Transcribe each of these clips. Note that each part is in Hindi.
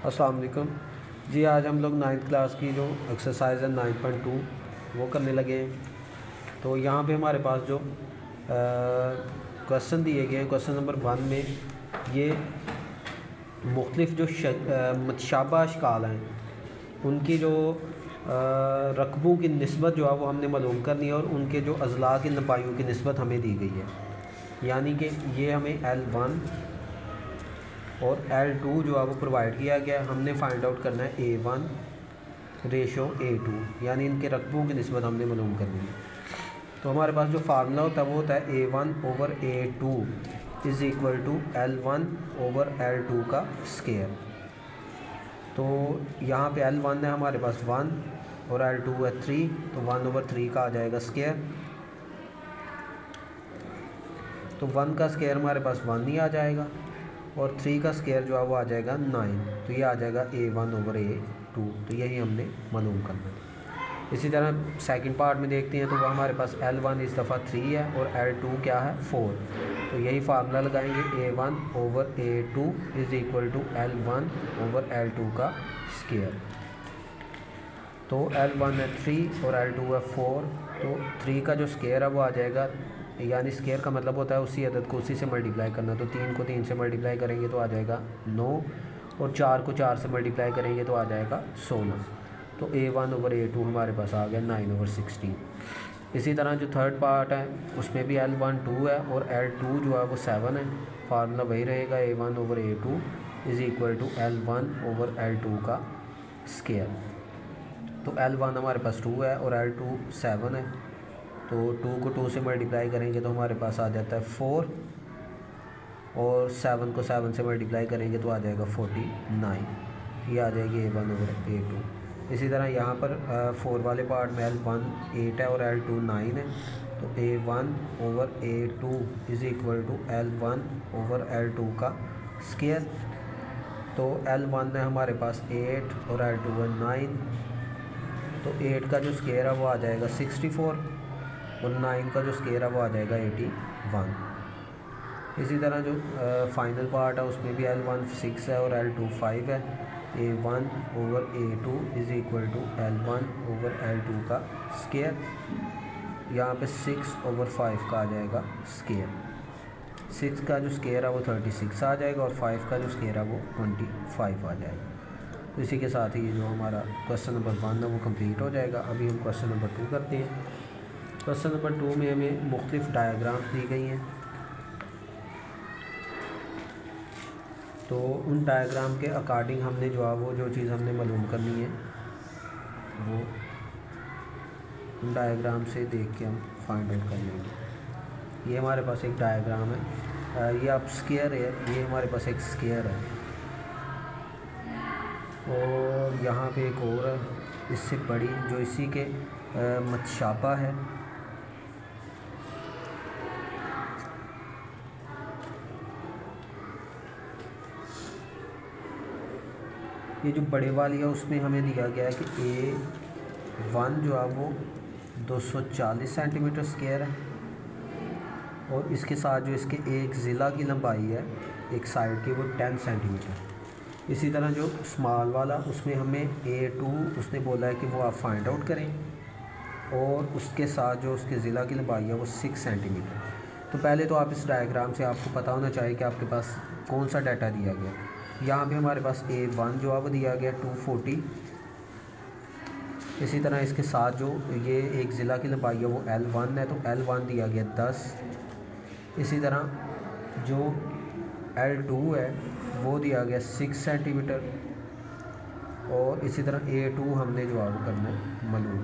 अस्सलाम वालेकुम जी। आज हम लोग 9th क्लास की जो एक्सरसाइज है 9.2 वो करने लगे हैं। तो यहाँ पे हमारे पास जो क्वेश्चन दिए गए हैं, क्वेश्चन नंबर 1 में ये मुख्तलिफ़ जो मतशाबा अशकाल हैं उनकी जो रकबों की निस्बत जो है वो हमने मालूम करनी है और उनके जो अज़ला की नपाइयों की निस्बत हमें दी गई है। यानी कि ये हमें L1 और L2 जो है वो प्रोवाइड किया गया है। हमने फाइंड आउट करना है A1 रेशो A2, यानी इनके रकबों की निस्बत हमने मालूम करनी है। तो हमारे पास जो फार्मूला होता है वो होता है A1/A2 is equal to L1/L2 का स्केयर। तो यहाँ पे L1 है हमारे पास 1 और L2 है 3, तो 1/3 का आ जाएगा स्केयर। तो 1 का स्केयर हमारे पास 1 ही आ जाएगा और 3 का स्केयर जो है वो आ जाएगा 9, तो ये आ जाएगा A1/A2। तो यही हमने मालूम करना है। इसी तरह सेकंड पार्ट में देखते हैं तो वह हमारे पास L1 इस दफ़ा 3 है और L2 क्या है 4। तो यही फार्मूला लगाएंगे A1/A2 is equal to L1/L2 का स्केयर। तो L1 है 3 और L2 है 4, तो 3 का जो स्केयर है वो आ जाएगा, यानी स्केयर का मतलब होता है उसी अदद को उसी से मल्टीप्लाई करना। तो 3 को 3 से मल्टीप्लाई करेंगे तो आ जाएगा 9 और 4 को 4 से मल्टीप्लाई करेंगे तो आ जाएगा 16। तो A1/A2 हमारे पास आ गया 9/16। इसी तरह जो थर्ड पार्ट है उसमें भी L1 2 है और L2 जो है वो 7 है। फार्मूला वही रहेगा A1/A2 is equal to L1/L2 का स्केयर। तो L1 हमारे पास 2 है और L2 7 है, तो 2 को 2 से मल्टीप्लाई करेंगे तो हमारे पास आ जाता है 4 और 7 को 7 से मल्टीप्लाई करेंगे तो आ जाएगा 49। ये आ जाएगी A1/A2। इसी तरह यहाँ पर 4 वाले पार्ट में L1 8 है और L2 9 है, तो A1/A2 is equal to L1/L2 का स्केयर। तो L1 है हमारे पास 8 और L2 है 9, तो 8 का जो स्केयर है वो आ जाएगा 64 और 9 का जो स्केयर है वो आ जाएगा 81। इसी तरह जो फाइनल पार्ट है उसमें भी L1 6 है और L2 5 है। A1/A2 is equal to L1/L2 का स्केयर। यहाँ पे 6/5 का आ जाएगा स्केयर। 6 का जो स्केयर है वो 36 आ जाएगा और 5 का जो स्केयर है वो 25 आ जाएगा। तो इसी के साथ ही जो हमारा क्वेश्चन नंबर 1 है वो कंप्लीट हो जाएगा। अभी हम क्वेश्चन नंबर 2 करते हैं। क्वेश्चन नंबर 2 में हमें मुख्तलिफ़ डायग्राम्स दी गई हैं, तो उन डायग्राम के अकॉर्डिंग हमने जो है वो जो चीज़ हमने मालूम करनी है वो उन डायग्राम से देख के हम फाइंड आउट कर लेंगे। ये हमारे पास एक डायग्राम है, ये आप स्केयर है, ये हमारे पास एक स्केयर है और यहाँ पे एक और है इससे बड़ी जो इसी के मतशाबा है। ये जो बड़े वाली है उसमें हमें दिया गया है कि A1 जो है वो 240 सेंटीमीटर स्क्वायर है और इसके साथ जो इसके एक ज़िला की लंबाई है एक साइड की वो 10 सेंटीमीटर। इसी तरह जो स्मॉल वाला उसमें हमें A2 उसने बोला है कि वो आप फाइंड आउट करें और उसके साथ जो उसके ज़िला की लंबाई है वो 6 सेंटीमीटर। तो पहले तो आप इस डायग्राम से आपको पता होना चाहिए कि आपके पास कौन सा डाटा दिया गया। यहाँ पे हमारे पास A1 जो है वो दिया गया 240। इसी तरह इसके साथ जो ये एक ज़िला की लंबाई है वो L1 है, तो L1 दिया गया 10। इसी तरह जो L2 है वो दिया गया 6 सेंटीमीटर और इसी तरह A2 हमने जो है वो करना है मालूम।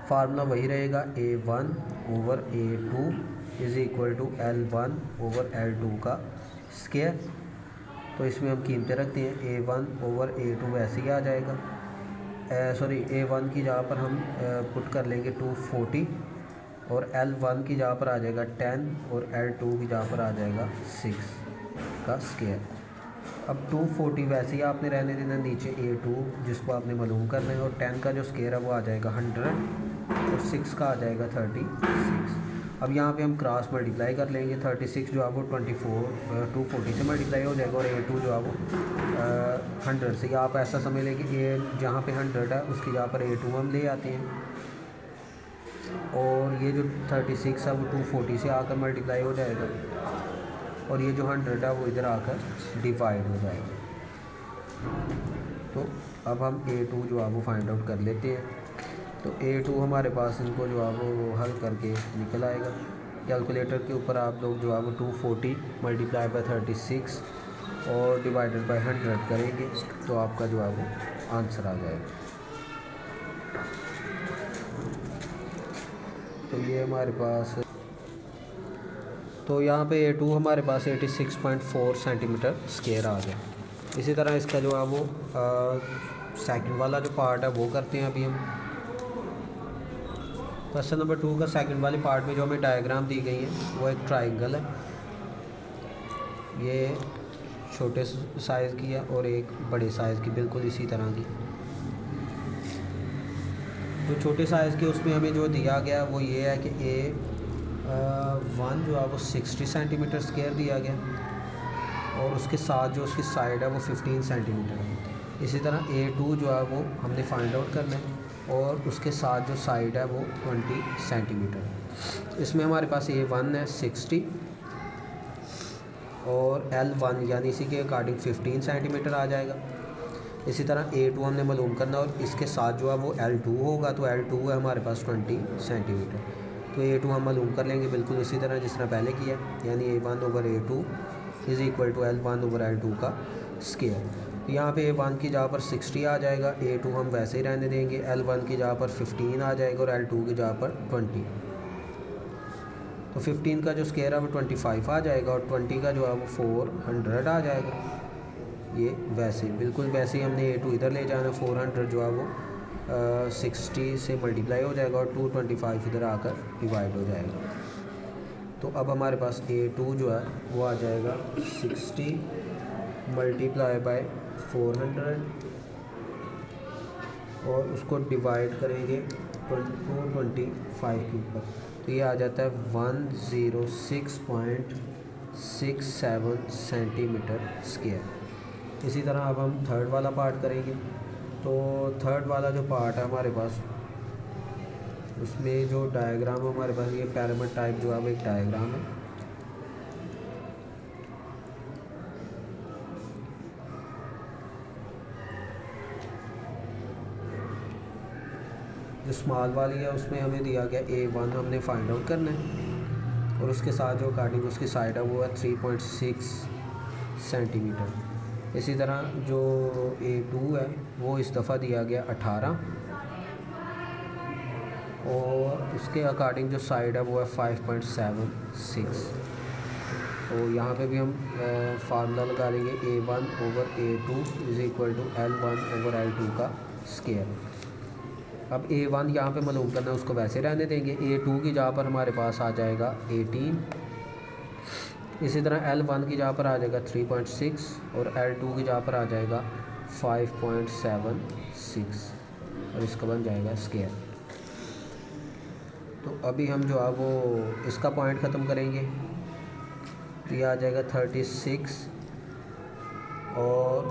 फार्मूला वही रहेगा A1/A2 is equal to L1/L2 का स्केयर। तो इसमें हम कीमतें रखते हैं। A1/A2 वैसे ही आ जाएगा, सॉरी A1 की जगह पर हम पुट कर लेंगे 240 और L1 की जगह पर आ जाएगा 10 और L2 की जगह पर आ जाएगा 6 का स्केयर। अब 240 वैसे ही आपने रहने देना, नीचे A2 जिसको आपने मालूम करना है और 10 का जो स्केयर है वो आ जाएगा 100 और 6 का आ जाएगा 36। अब यहाँ पे हम क्रॉस मल्टीप्लाई कर लेंगे। 36 जो है वो 240 से मल्टीप्लाई हो जाएगा और A2 जो है वो 100 से। आप ऐसा समझ लें कि ये जहाँ पे 100 है उसकी जगह पर A2 हम ले आते हैं और ये जो 36 है वो 240 से आकर मल्टीप्लाई हो जाएगा और ये जो 100 है वो इधर आकर डिवाइड हो जाएगा। तो अब हम A2 जो है वो फाइंड आउट कर लेते हैं। तो A2 हमारे पास इनको जो है वो हल करके निकल आएगा। कैलकुलेटर के ऊपर आप लोग जो है वो 240 मल्टीप्लाई बाय 36 और डिवाइडेड बाय 100 करेंगे तो आपका जो है वो आंसर आ जाएगा। तो ये हमारे पास, तो यहाँ पे A2 हमारे पास 86.4 सेंटीमीटर स्क्वायर आ गया। इसी तरह इसका जो है वो सेकंड वाला जो पार्ट है वो करते हैं अभी हम। क्वेश्चन नंबर 2 का सेकंड वाले पार्ट में जो हमें डायग्राम दी गई है वो एक ट्राइंगल है। ये छोटे साइज़ की है और एक बड़े साइज़ की बिल्कुल इसी तरह की। जो छोटे साइज़ की उसमें हमें जो दिया गया वो ये है कि A1 जो है वो 60 सेंटीमीटर स्क्वायर दिया गया और उसके साथ जो उसकी साइड है वो 15 सेंटीमीटर है। इसी तरह A2 जो है वो हमने फाइंड आउट करना है और उसके साथ जो साइड है वो 20 सेंटीमीटर। इसमें हमारे पास A1 है 60 और L1 यानी इसी के अकॉर्डिंग 15 सेंटीमीटर आ जाएगा। इसी तरह A2 हमने मालूम करना और इसके साथ जो है वो L2 होगा, तो L2 है हमारे पास 20 सेंटीमीटर। तो A2 हम मालूम कर लेंगे बिल्कुल उसी तरह जिस तरह पहले किया, यानी A1 over A2 is equal to L1 over L2 का स्क्वायर। तो यहाँ पे A1 की जगह पर 60 आ जाएगा, A2 हम वैसे ही रहने देंगे, L1 की जगह पर 15 आ जाएगा और L2 की जगह पर 20। तो 15 का जो स्क्वायर है वो 25 आ जाएगा और 20 का जो है वो 400 आ जाएगा। ये वैसे बिल्कुल वैसे ही हमने A2 इधर ले जाना, 400 जो है वो 60 से मल्टीप्लाई हो जाएगा और 225 इधर आकर डिवाइड हो जाएगा। तो अब हमारे पास A2 जो है वो आ जाएगा 60 मल्टीप्लाई बाय 400 और उसको डिवाइड करेंगे 225 के ऊपर, तो ये आ जाता है 106.67 सेंटीमीटर स्क्वायर। इसी तरह अब हम थर्ड वाला पार्ट करेंगे। तो थर्ड वाला जो पार्ट है हमारे पास, उसमें जो डायग्राम हमारे पास ये पिरामिड टाइप जो है वो एक डायग्राम है। जो स्मॉल वाली है उसमें हमें दिया गया A1 हमने फाइंड आउट करना है और उसके साथ जो अकॉर्डिंग उसकी साइड है वो है 3.6 सेंटीमीटर। इसी तरह जो A2 है वो इस दफ़ा दिया गया 18 और उसके अकॉर्डिंग जो साइड है वो है 5.76। तो यहाँ पे भी हम फार्मूला लगा लेंगे A1 over A2 is equal to L1 over L2 का स्क्वायर। अब A1 यहाँ पे मालूम करना है, उसको वैसे रहने देंगे। A2 की जगह पर हमारे पास आ जाएगा 18, इसी तरह L1 की जगह पर आ जाएगा 3.6 और L2 की जगह पर आ जाएगा 5.76 और इसका बन जाएगा स्क्वायर। तो अभी हम जो है वो इसका पॉइंट ख़त्म करेंगे, तो ये आ जाएगा 36 और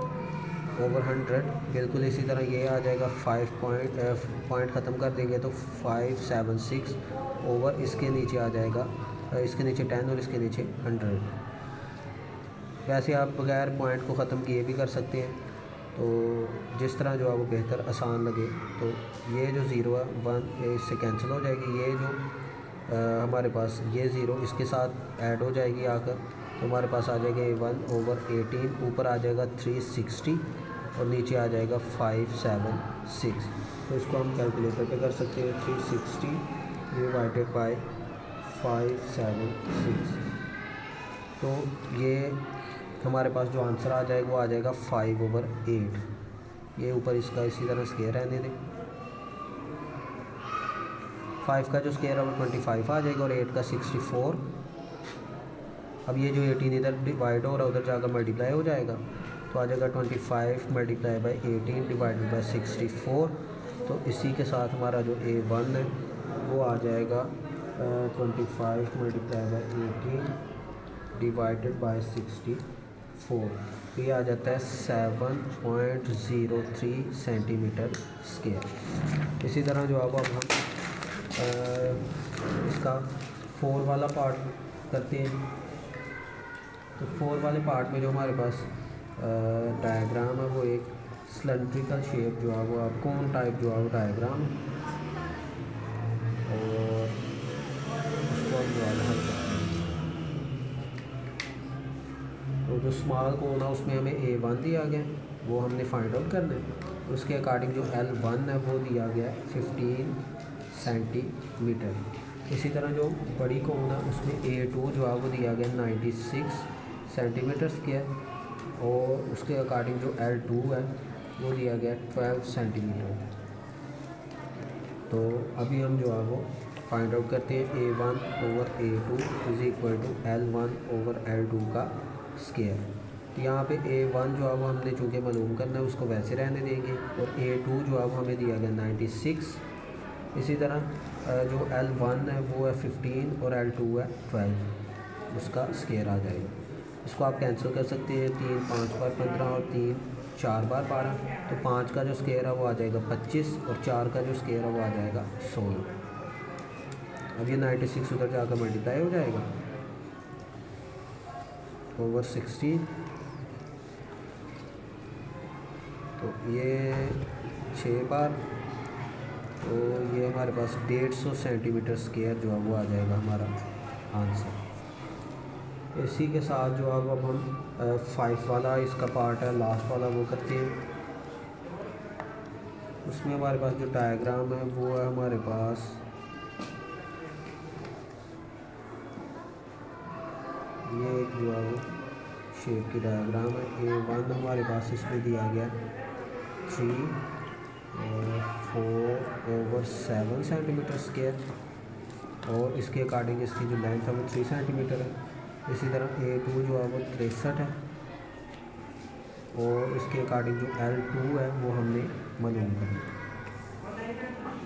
ओवर 100 बिल्कुल इसी तरह ये आ जाएगा 5 पॉइंट ख़त्म कर देंगे तो 576 ओवर इसके नीचे आ जाएगा, इसके नीचे 10 और इसके नीचे 100। वैसे आप बगैर पॉइंट को ख़त्म किए भी कर सकते हैं, तो जिस तरह जो है वो बेहतर आसान लगे। तो ये जो ज़ीरो है 1 इससे कैंसिल हो जाएगी, ये जो हमारे पास ये ज़ीरो इसके साथ ऐड हो जाएगी आकर, तो हमारे पास आ जाएगा A1 ओवर 18, ऊपर आ जाएगा 360 और नीचे आ जाएगा 576। तो इसको हम कैलकुलेटर पे कर सकते हैं, 360 डिवाइडेड बाय 576। तो ये हमारे पास जो आंसर आ जाएगा वो आ जाएगा 5 ओवर 8। ये ऊपर इसका इसी तरह स्क्वायर रहने दें। 5 का जो स्क्वायर है वो 25 आ जाएगा और 8 का 64। अब ये जो 18 इधर डिवाइड हो रहा है उधर जाकर मल्टीप्लाई हो जाएगा, तो आ जाएगा 25 मल्टीप्लाई बाई 18 डिवाइडेड बाई 64। तो इसी के साथ हमारा जो A1 है वो आ जाएगा 25 मल्टीप्लाई बाई 18 डिवाइडेड बाई 64, तो ये आ जाता है 7.03 सेंटीमीटर स्क्वायर। इसी तरह जो अब हम इसका 4 वाला पार्ट करते हैं। तो 4 वाले पार्ट में जो हमारे पास डायग्राम है वो एक सिलेंड्रिकल शेप जो है वो कोन टाइप जो है वो डायग्राम है, और उसको हम जो है हल करते हैं। तो जो स्मॉल कोन है उसमें हमें A1 दिया गया है, वो हमने फाइंड आउट करना है। उसके अकॉर्डिंग जो L1 है वो दिया गया है 15 सेंटीमीटर। इसी तरह जो बड़ी कोन है उसमें A2 जो है वो दिया गया 96 सेंटीमीटर स्क्वायर, और उसके अकॉर्डिंग जो L2 है वो दिया गया 12 सेंटीमीटर। तो अभी हम जो है वो फाइंड आउट करते हैं A1 over A2 is equal to L1 over L2 का स्क्वायर। तो यहाँ पे A1 जो है वो हमने चूँकि मालूम करना है उसको वैसे रहने देंगे, और A2 जो है वो हमें दिया गया 96। इसी तरह जो L1 है वो है 15 और L2 है 12, उसका स्क्वायर आ जाएगा। इसको आप कैंसिल कर सकते हैं, 3 5 बार 15 और 3 4 बार 12, तो 5 का जो स्क्वायर है वो आ जाएगा 25, और 4 का जो स्क्वायर है वो आ जाएगा 16। अब ये 96 उधर जाकर मल्टीप्लाई हो जाएगा ओवर 16, तो ये 6 बार, तो ये हमारे पास 150 सेंटीमीटर स्क्वायर जो है वो आ जाएगा हमारा आंसर। इसी के साथ जो अब हम 5 वाला इसका पार्ट है लास्ट वाला वो करते हैं। उसमें हमारे पास जो डायग्राम है वो है हमारे पास ये एक जो है वो शेप की डायग्राम है। A1 हमारे पास इसमें दिया गया 3 और 4 ओवर 7 सेंटीमीटर स्क्वायर, और इसके अकॉर्डिंग इसकी जो लेंथ है वो 3 सेंटीमीटर है। इसी तरह A2 जो है वो 63 है, और इसके अकॉर्डिंग जो L2 है वो हमने मालूम करना।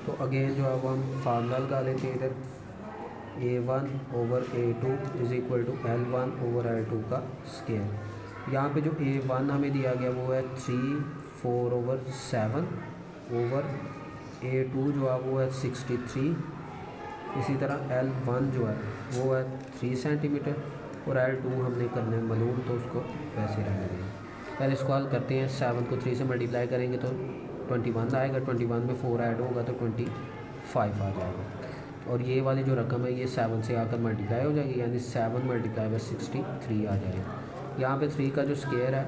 तो अगेन जो है वो हम फार्मूला लगा लेते हैं इधर, A1 over A2 is equal to L1 over L2 का स्क्वायर। यहाँ पे जो A1 हमें दिया गया वो है 3 4 ओवर 7 ओवर A2 जो है वो है 63। इसी तरह L1 जो है वो है 3 सेंटीमीटर, और L2 हमने करने मालूम, तो उसको वैसे रहने देंगे। पहले इसको हल करते हैं। 7 को 3 से मल्टीप्लाई करेंगे तो 21 आएगा, 21 में 4 ऐड होगा तो 25 आ जाएगा, और ये वाली जो रकम है ये 7 से आकर मल्टीप्लाई हो जाएगी, यानी 7 मल्टीप्लाई बाई 63 आ जाएगा। यहाँ पे 3 का जो स्क्वायर है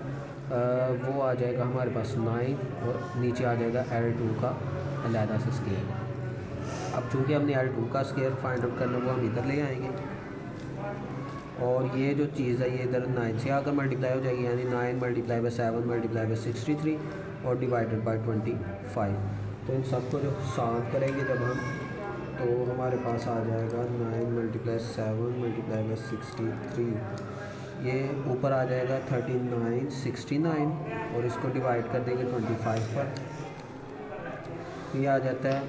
वो आ जाएगा हमारे पास 9, और नीचे आ जाएगा L2 का अलहदा से स्क्वायर। अब चूँकि हमने L2 का स्क्वायर फाइंड आउट करना वो हम इधर ले आएंगे, और ये जो चीज़ है ये इधर 9 से आकर मल्टीप्लाई हो जाएगी, यानी 9 मल्टीप्लाई बाई 7 मल्टीप्लाई बाई 63 और डिवाइडेड बाई 25। तो इन सबको जो सॉल्व करेंगे जब हम, तो हमारे पास आ जाएगा 9 मल्टीप्लाई 7 मल्टीप्लाई बाई 63, ये ऊपर आ जाएगा 3969, और इसको डिवाइड कर देंगे 25 पर, ये आ जाता है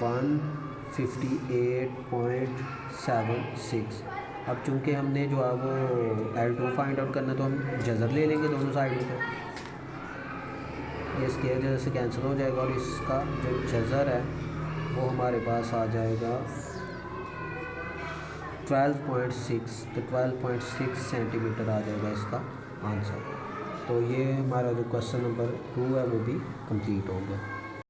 158.76। अब चूँकि हमने जो है वो L2 फाइंड आउट करना, तो हम जज़र ले लेंगे दोनों साइडों पे, ये स्क्वायर जज़र से कैंसिल हो जाएगा, और इसका जो जज़र है वो हमारे पास आ जाएगा 12.6, तो 12.6 सेंटीमीटर आ जाएगा इसका आंसर। तो ये हमारा जो क्वेश्चन नंबर 2 है वो भी कंप्लीट हो गया।